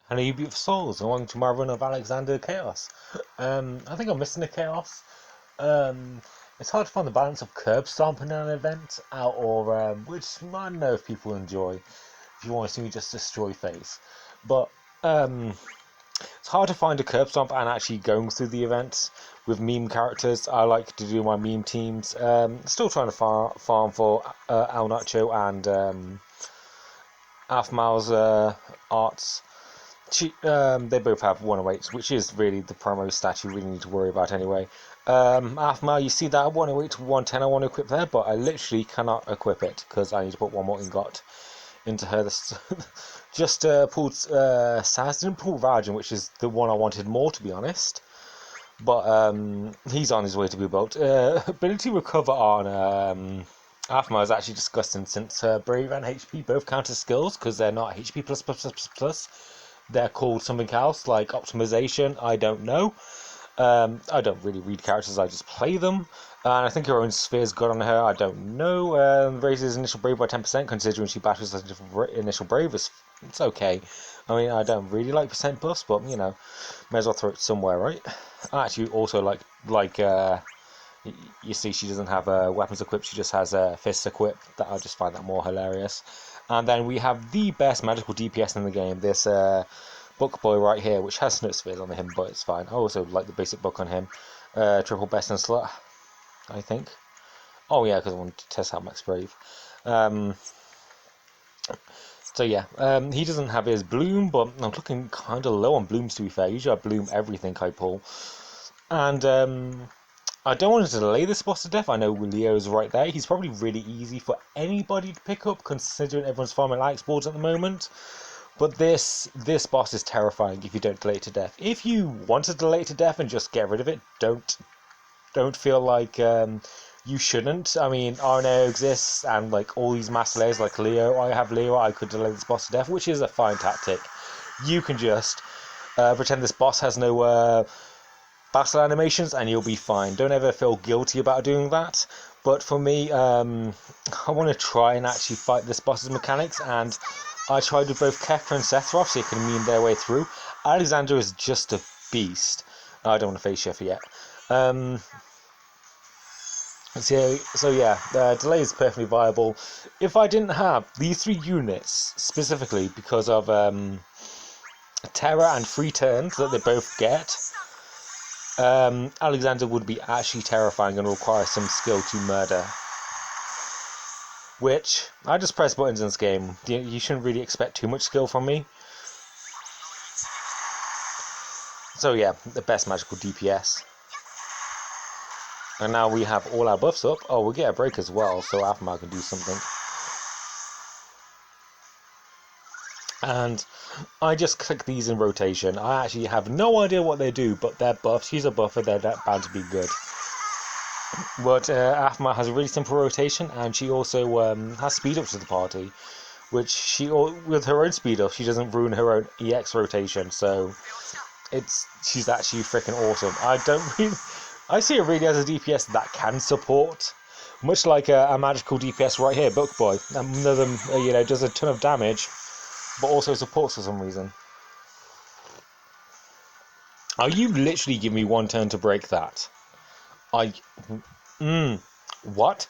Hello, you beautiful souls, and welcome to my run of Alexander Chaos. I think I'm missing the Chaos. Um, it's hard to find the balance of curb stomping an event out, or which I don't know if people enjoy. If you want to see me just destroy face, but um, it's hard to find a curb stomp and actually going through the events with meme characters. I like to do my meme teams. Still trying to farm for eald'narche and Afmal's arts. They both have 108s, which is really the primary stat you really need to worry about anyway. Afmal, you see that 108 to 110 I want to equip there, but I literally cannot equip it because I need to put one more ingot into her. This just pulled Saz, didn't pull Rajan, which is the one I wanted more, to be honest. But he's on his way to be built. Ability recover on Afmal is actually disgusting since Brave and HP both counter skills because they're not HP plus. They're called something else like optimization. I don't know. I don't really read characters. I just play them. And I think her own sphere's good on her. I don't know. Raises initial brave by 10% considering she battles as initial brave. It's okay. I mean, I don't really like percent buffs, but you know, may as well throw it somewhere, right? I actually also like you see she doesn't have weapons equipped, she just has fists equipped. That I just find that more hilarious. And then we have the best magical DPS in the game, this book boy right here, which has no spheres on him, but it's fine. I also like the basic book on him. Triple best and slut, I think. Oh yeah, because I wanted to test out Max Brave. Um, so yeah, he doesn't have his bloom, but I'm looking kind of low on blooms to be fair. Usually I bloom everything I pull. And I don't want to delay this boss to death. I know Leo's right there. He's probably really easy for anybody to pick up, considering everyone's farming Alex boards at the moment. But this boss is terrifying if you don't delay it to death. If you want to delay it to death and just get rid of it, don't feel like you shouldn't. I mean, RNA exists, and like all these master layers like Leo. I have Leo. I could delay this boss to death, which is a fine tactic. You can just pretend this boss has no battle animations and you'll be fine. Don't ever feel guilty about doing that. But for me, I want to try and actually fight this boss's mechanics, and I tried with both Kefka and Sephiroth so you can meme their way through. Alexander is just a beast. I don't want to face shift yet. So yeah, delay is perfectly viable. If I didn't have these three units specifically because of Terra and free turns that they both get, Alexander would be actually terrifying and require some skill to murder. Which, I just press buttons in this game. You shouldn't really expect too much skill from me. So yeah, the best magical DPS. And now we have all our buffs up. Oh, we'll get a break as well, so Afmal can do something. And I just click these in rotation. I actually have no idea what they do, but they're buffs. She's a buffer, they're bound to be good. But Afmal has a really simple rotation, and she also has speed up to the party, which with her own speed up, she doesn't ruin her own EX rotation. So she's actually freaking awesome. I see her really as a DPS that can support, much like a magical DPS right here, Book Boy. None of them, does a ton of damage, but also supports for some reason. Oh, you literally give me one turn to break that. What?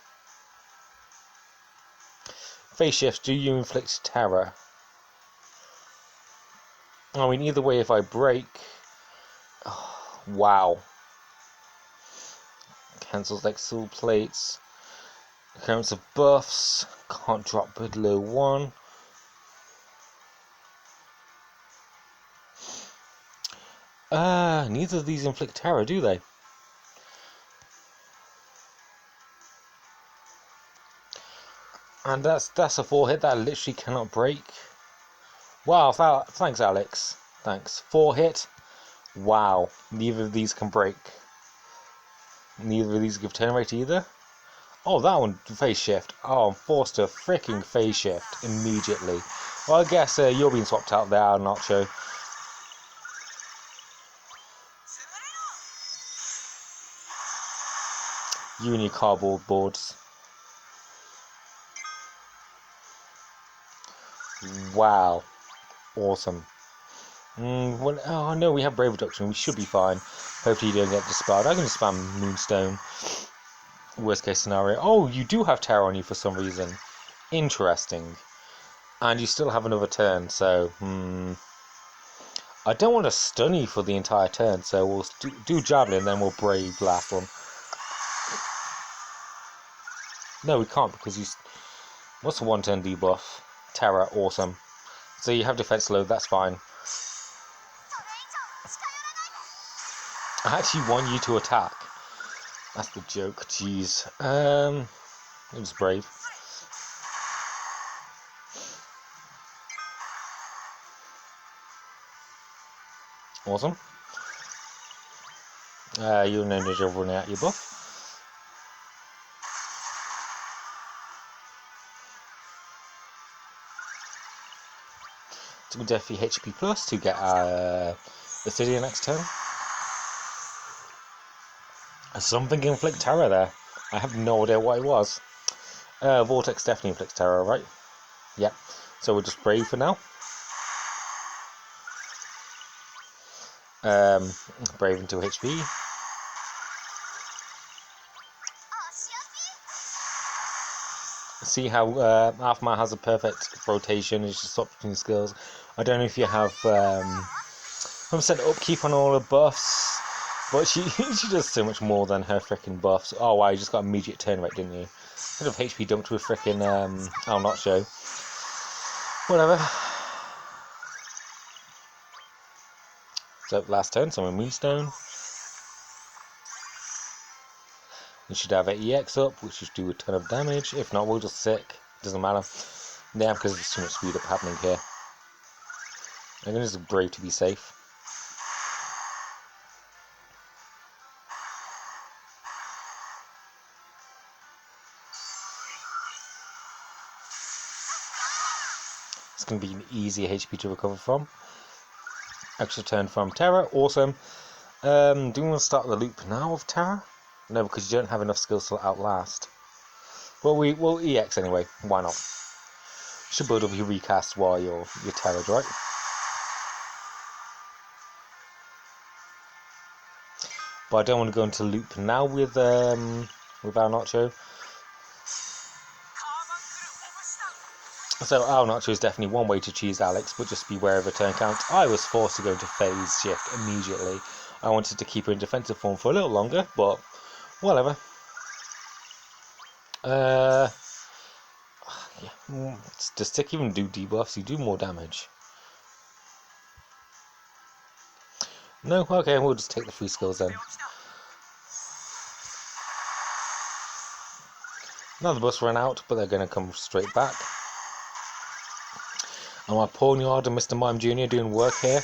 Phase shift, do you inflict terror? I mean, either way, if I break... Oh, wow. Cancels like soul plates. Occurrence of buffs. Can't drop below 1. Neither of these inflict terror, do they? And that's a 4 hit that I literally cannot break. Wow, thanks Alex. Thanks. 4 hit. Wow. Neither of these can break. Neither of these give turn rate either. Oh, that one, phase shift. Oh, I'm forced to freaking phase shift immediately. Well, I guess you're being swapped out there, nacho. You and your cardboard boards. Wow. Awesome. Well, oh no, we have Brave Reduction. We should be fine. Hopefully you don't get dispelled. I'm going to spam Moonstone. Worst case scenario. Oh, you do have Terror on you for some reason. Interesting. And you still have another turn, so... I don't want to stun you for the entire turn, so we'll do Javelin, then we'll Brave last one. No, we can't, because you... What's the one-turn debuff? Terror, awesome. So you have defense load, that's fine. I actually want you to attack. That's the joke, jeez. It was Brave. Awesome. You're no ninja running out your buff. So we'll definitely HP plus to get Obsidian next turn. Something inflict terror there. I have no idea what it was. Vortex definitely inflicts terror, right? Yeah. So we'll just Brave for now. Brave into HP. See how Aftermath has a perfect rotation. It's just swap between skills. I don't know if you have 100% upkeep on all her buffs, but she does so much more than her freaking buffs. Oh wow, you just got immediate turn rate, didn't you? Bit of HP dumped with freaking eald'narche. Whatever. So last turn, so Moonstone. You should have an EX up, which should do a ton of damage. If not, we'll just sick. Doesn't matter. Yeah, because there's too much speed up happening here. I'm going to just Brave to be safe. It's going to be an easier HP to recover from. Extra turn from Terror, awesome. Do we want to start the loop now of Terror? No, because you don't have enough skills to outlast. Well, we'll EX anyway. Why not? Should build up your recast while you're terrored, right? But I don't want to go into loop now with eald'narche. So eald'narche is definitely one way to choose Alex, but just be aware of a turn count. I was forced to go into phase shift immediately. I wanted to keep her in defensive form for a little longer, but whatever. Yeah. Does Tick even do debuffs? You do more damage. No? Okay, we'll just take the free skills then. Now the bus ran out, but they're going to come straight back. And my Pawnyard and Mr. Mime Jr. doing work here.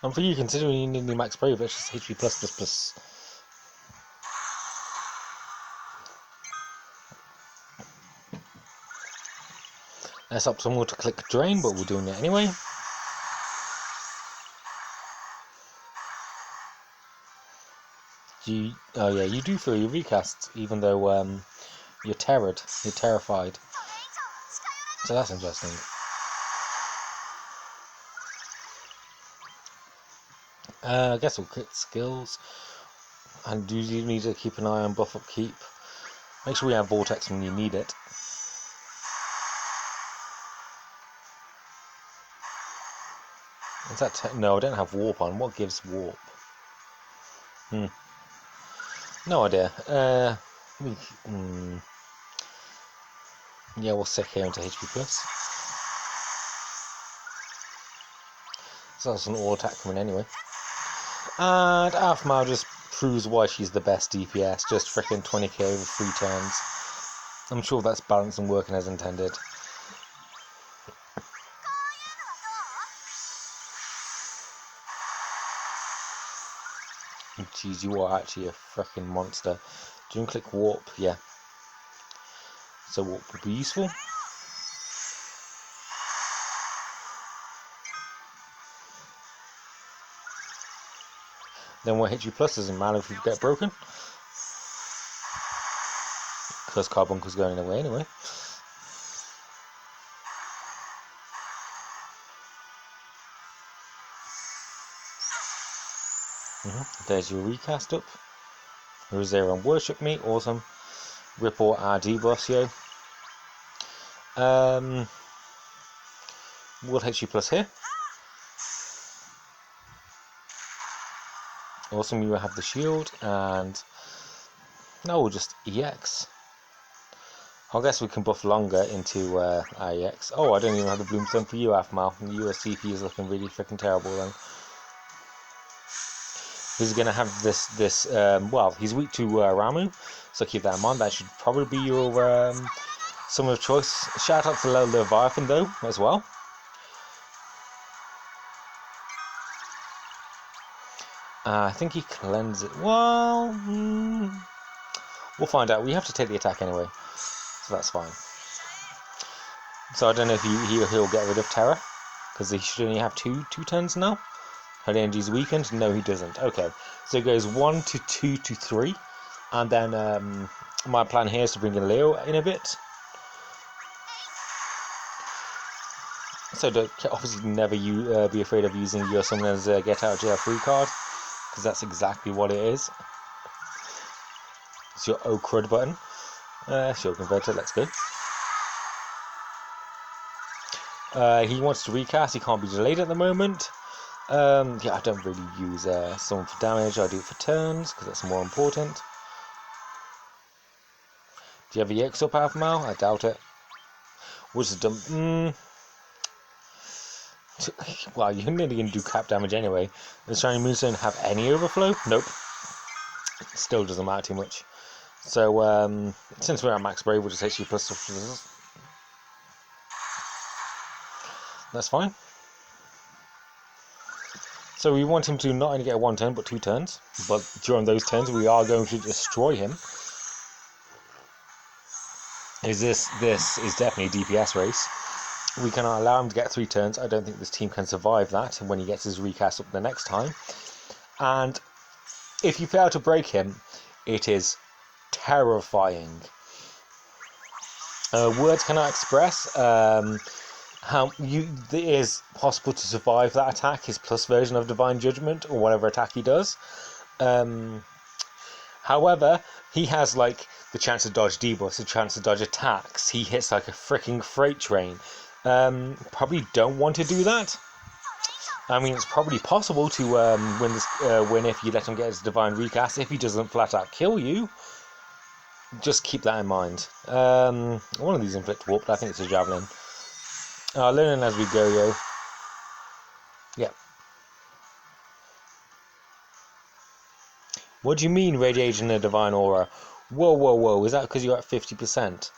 And for you, considering you need the max brave, that's just HP plus. That's optimal to click drain, but we're doing it anyway. Oh yeah, you do feel your recasts, even though you're terrified. So that's interesting. I guess we'll click skills. And do you need to keep an eye on buff upkeep? Make sure we have Vortex when you need it. Is that no, I don't have Warp on. What gives Warp? No idea. Yeah, we'll stick here into HP plus. So that's an all attack coming anyway. And Aftermath just proves why she's the best DPS. Just freaking 20k over 3 turns. I'm sure that's balanced and working as intended. Jeez, you are actually a freaking monster. Do you want to click Warp? Yeah. So Warp would be useful. Then what HP plus doesn't matter if you get broken. Because Carbuncle going away anyway. There's your recast up. Rosera and Worship Me, awesome. Ripple our debuffs, yo. We'll hit you plus here. Awesome, you have the shield, and no, we'll just EX. I guess we can buff longer into our EX. Oh, I don't even have the Bloomstone for you, Afmal. The USCP is looking really freaking terrible then. He's going to have this well, he's weak to Ramu, so keep that in mind. That should probably be your summon of choice. Shout out to Leviathan though, as well. I think he cleanses it. Well, we'll find out. We have to take the attack anyway, so that's fine. So I don't know if he'll get rid of Terror, because he should only have two turns now. Her energy's weakened. No, he doesn't. Okay, so it goes 1 to 2 to 3, and then my plan here is to bring in Leo in a bit. So obviously never be afraid of using your summoner's get out of jail free card, because that's exactly what it is. It's your O crud button. Shield converter, let's go. He wants to recast, he can't be delayed at the moment. Yeah, I don't really use summon for damage, I do it for turns, because that's more important. Do you have a EX up, Alphamal? I doubt it. Wisdom. Well, you're nearly going to do cap damage anyway. Does Shiny Moonstone have any overflow? Nope. It still doesn't matter too much. So, since we're at max brave, we'll just hit you plus. That's fine. So we want him to not only get 1 turn, but 2 turns. But during those turns, we are going to destroy him. This is definitely a DPS race. We cannot allow him to get 3 turns. I don't think this team can survive that when he gets his recast up the next time. And if you fail to break him, it is terrifying. Words cannot express how it is possible to survive that attack, his plus version of Divine Judgment, or whatever attack he does. However, he has like the chance to dodge debuffs, the chance to dodge attacks. He hits like a freaking freight train. Probably don't want to do that. I mean, it's probably possible to win if you let him get his divine recast. If he doesn't flat out kill you, just keep that in mind. One of these inflict warp, but I think it's a javelin. Learning as we go, yo. Yeah. What do you mean radiating a divine aura? Whoa, whoa, whoa! Is that because you're at 50%?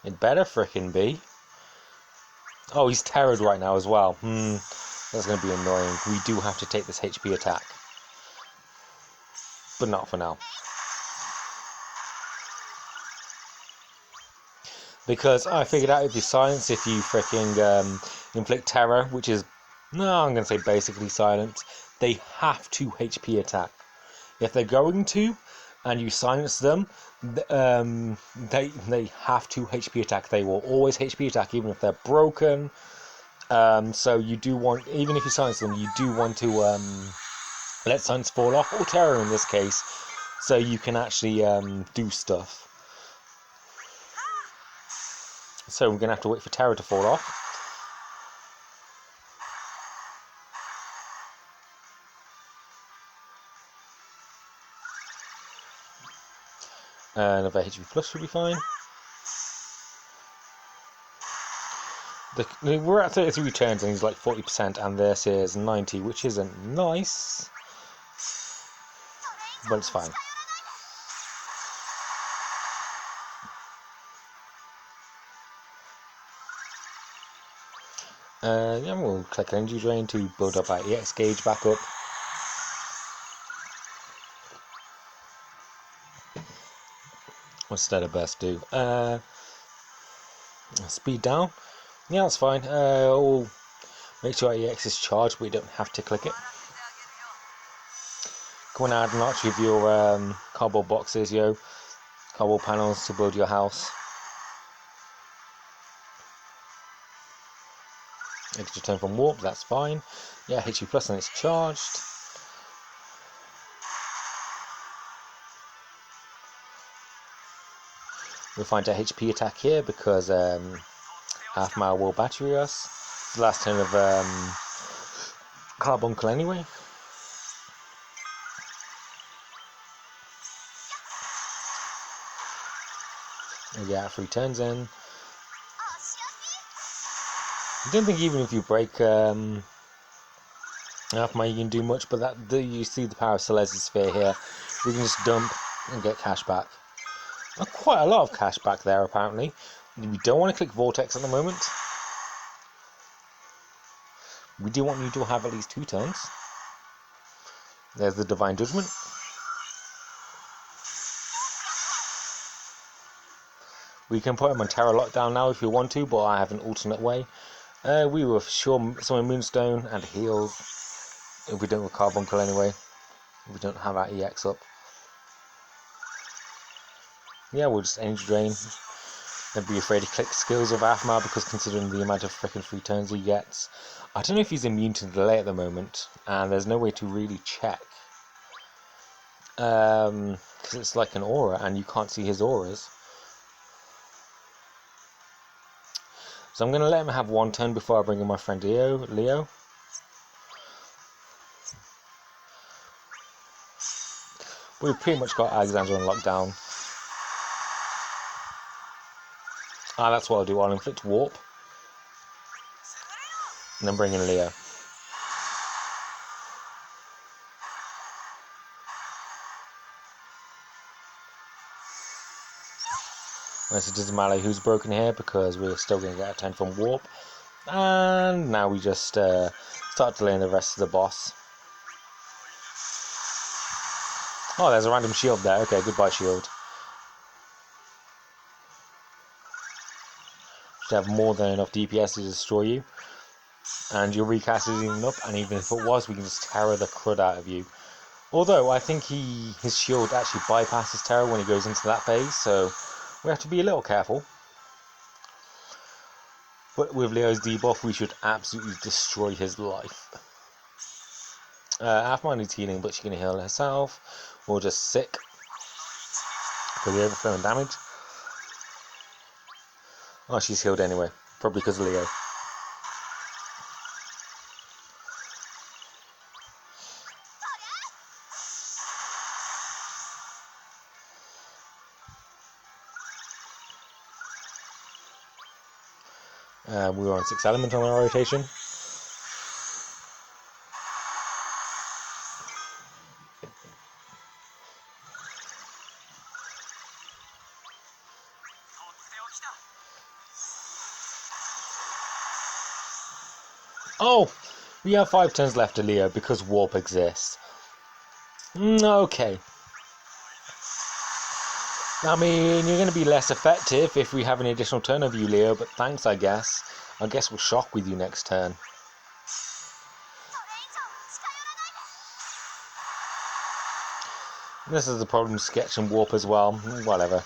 It better frickin' be. Oh, he's terrored right now as well. That's going to be annoying. We do have to take this HP attack. But not for now. Because I figured out if you silence, if you freaking inflict terror, which is, no, I'm going to say basically silence, they have to HP attack. If they're going to, and you silence them, they have to HP attack. They will always HP attack, even if they're broken. So you do want, even if you silence them, you do want to let silence fall off, or terror in this case, so you can actually do stuff. So we're going to have to wait for terror to fall off. Another HP plus should be fine. We're at 33 turns and he's like 40%, and this is 90, which isn't nice, but it's fine. Yeah, we'll click Energy Drain to build up our EX gauge back up. What's Stellar Burst do? Speed down. Yeah, that's fine. We'll make sure our EX is charged, but we don't have to click it. Go on, eald'narche with your cardboard boxes, yo. cobble panels to build your house. Extra turn from warp, that's fine. Yeah, HP plus and it's charged. We'll find a HP attack here because half mile will battery us. It's the last turn of Carbuncle anyway. We get 3 turns in. I don't think even if you break half mile you can do much, but you see the power of Celeste's Sphere here. We can just dump and get cash back. Quite a lot of cash back there apparently. We don't want to click Vortex at the moment. We do want you to have at least 2 turns. There's the Divine Judgment. We can put him on Terror Lockdown now if we want to, but I have an alternate way. We will for sure summon Moonstone and heal if we don't with Carbuncle anyway. We don't have our EX up. Yeah, we'll just Energy Drain. Don't be afraid to click skills of Aphmar because considering the amount of freaking 3 turns he gets. I don't know if he's immune to delay at the moment, and there's no way to really check. Because it's like an aura and you can't see his auras. So I'm going to let him have 1 turn before I bring in my friend Leo. We've pretty much got Alexander on lockdown. That's what I'll do. I'll inflict warp. And then bring in Leo. It doesn't matter who's broken here because we're still going to get a 10 from warp. And now we just start delaying the rest of the boss. Oh, there's a random shield there. Okay, goodbye shield. Should have more than enough DPS to destroy you. And your recast isn't even up, and even if it was, we can just terror the crud out of you. Although, I think his shield actually bypasses terror when he goes into that phase, so we have to be a little careful. But with Leo's debuff, we should absolutely destroy his life. Aphmar needs healing, but she can heal herself. Or just sick. For the overflowing damage. Oh, she's healed anyway. Probably because of Leo. We were on 6 element on our rotation. Oh! We have 5 turns left to Leo because warp exists. Okay. I mean, you're going to be less effective if we have an additional turn of you, Leo, but thanks, I guess. I guess we'll shock with you next turn. This is the problem, sketch and warp as well. Whatever.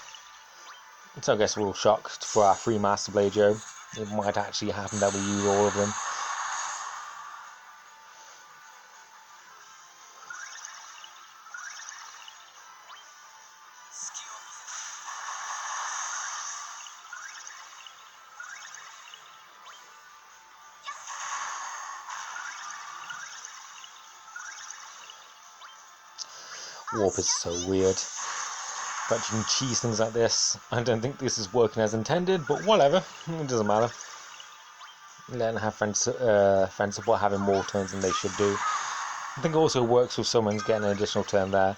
So I guess we'll shock for our 3 Master Blade, Joe. It might actually happen that we use all of them. Warp is so weird. But you can cheese things like this. I don't think this is working as intended, but whatever. It doesn't matter. Let them have friend support having more turns than they should do. I think it also works with someone's getting an additional turn there.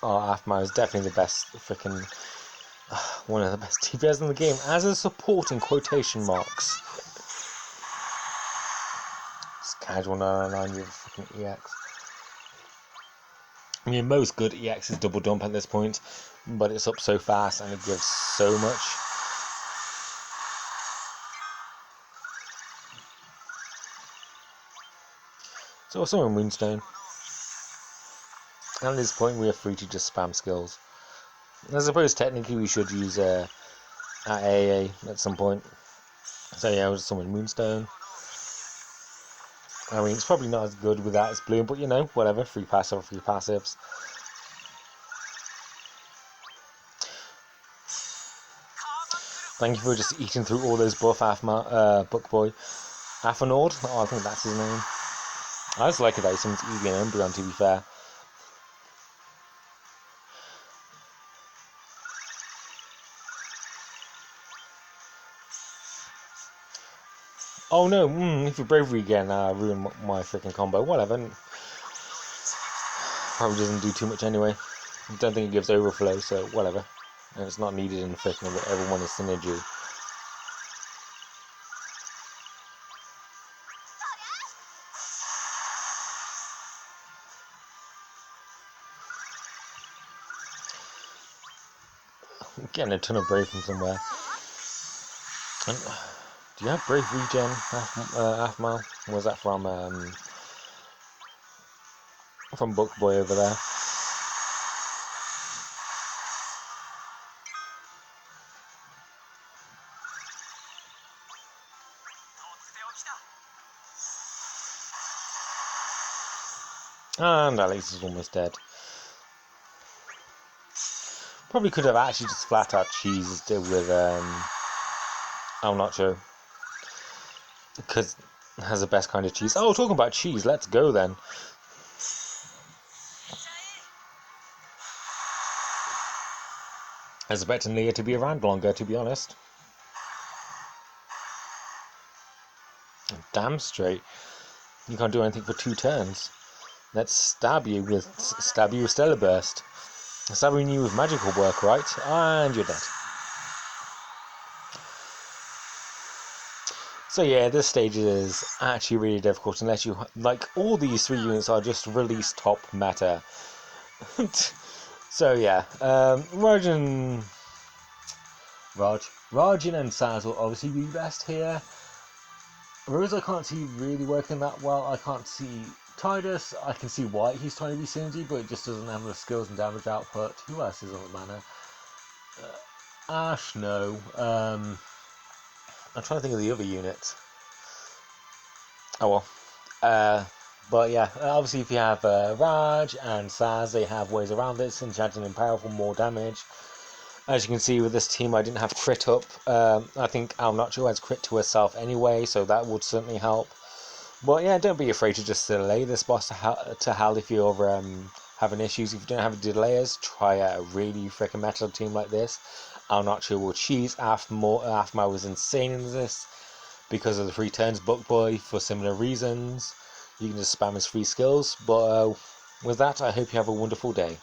Oh, Aphmar is definitely the best freaking one of the best DPS in the game as a support in quotation marks. It's casual 999 with freaking EX. I mean, most good EX is double dump at this point, but it's up so fast and it gives so much. It's also a Moonstone. And at this point we are free to just spam skills. I suppose technically we should use at AA at some point. So yeah, I'll just summon Moonstone. I mean, it's probably not as good without its bloom, but you know, whatever, free passive, free passives. Thank you for just eating through all those buff Bookboy. Athanord? Oh, I think that's his name. I just like it that he summons Eevee and Umbreon, to be fair. Oh no, if you bravery again, ruin my freaking combo. Whatever. Probably doesn't do too much anyway. I don't think it gives overflow, so whatever. And it's not needed in the freaking everyone is synergy. I'm getting a ton of brave from somewhere. And, do you have brave regen, Aphmau? Or was that from Bookboy over there? And Alex is almost dead. Probably could have actually just flat out cheesed with eald'narche, because it has the best kind of cheese. Oh, talking about cheese, let's go then. I was expecting Leah to be around longer, to be honest. Damn straight. You can't do anything for 2 turns. Let's stab you with Stellar Burst. Stabbing you with magical work, right? And you're dead. So yeah, this stage is actually really difficult unless you like all these 3 units are just release top meta. So yeah, Rajan and Saz will obviously be best here. Rose I can't see really working that well. I can't see Tidus. I can see why he's trying to be synergy, but it just doesn't have the skills and damage output. Who else is on the mana? Ash, no. I'm trying to think of the other units. Oh well. But yeah, obviously if you have Raj and Saz, they have ways around this, enchanting and powerful, more damage. As you can see with this team, I didn't have crit up. I think eald'narche has crit to herself anyway, so that would certainly help. But yeah, don't be afraid to just delay this boss to hell if you're having issues. If you don't have delayers, try a really freaking metal team like this. eald'narche will cheese. Aphmau was insane in this because of the 3 turns. Bookboy for similar reasons. You can just spam his free skills. But with that, I hope you have a wonderful day.